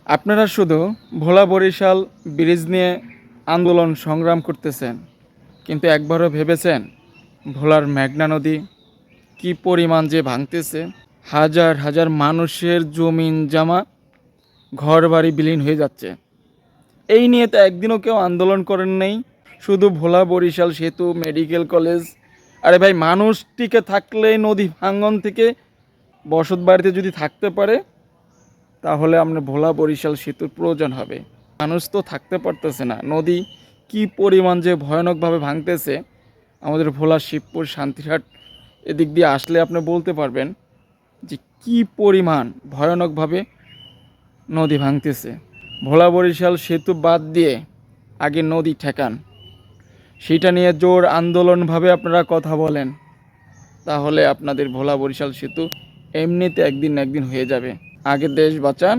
আপনারা শুধু ভোলা বরিশাল ব্রিজ নিয়ে আন্দোলন সংগ্রাম করতেছেন, কিন্তু একবারও ভেবেছেন ভোলার মেঘনা নদী কি পরিমাণ যে ভাঙতেছে? হাজার হাজার মানুষের জমিন জামা ঘর বাড়ি বিলীন হয়ে যাচ্ছে। এই নিয়ে তো একদিনও কেউ আন্দোলন করেন নাই। শুধু ভোলা বরিশাল সেতু, মেডিকেল কলেজ। আরে ভাই, মানুষ টিকে থাকলেই নদী ভাঙ্গন থেকে বসত বাড়িতে যদি থাকতে পারে, তাহলে আমরা ভোলা বরিশাল সেতুর প্রয়োজন হবে। মানুষ তো থাকতে পারতেছে না। নদী কি পরিমাণ যে ভয়ানকভাবে ভাঙতেছে, আমাদের ভোলা, শিবপুর, শান্তিরহাট এদিক দিয়ে আসলে আপনি বলতে পারবেন যে কি পরিমাণ ভয়ানকভাবে নদী ভাঙতেছে। ভোলা বরিশাল সেতু বাদ দিয়ে আগে নদী ঠেকান, সেটা নিয়ে জোর আন্দোলনভাবে আপনারা কথা বলেন, তাহলে আপনাদের ভোলা বরিশাল সেতু এমনিতে একদিন না একদিন হয়ে যাবে। আগে দেশ বাঁচান,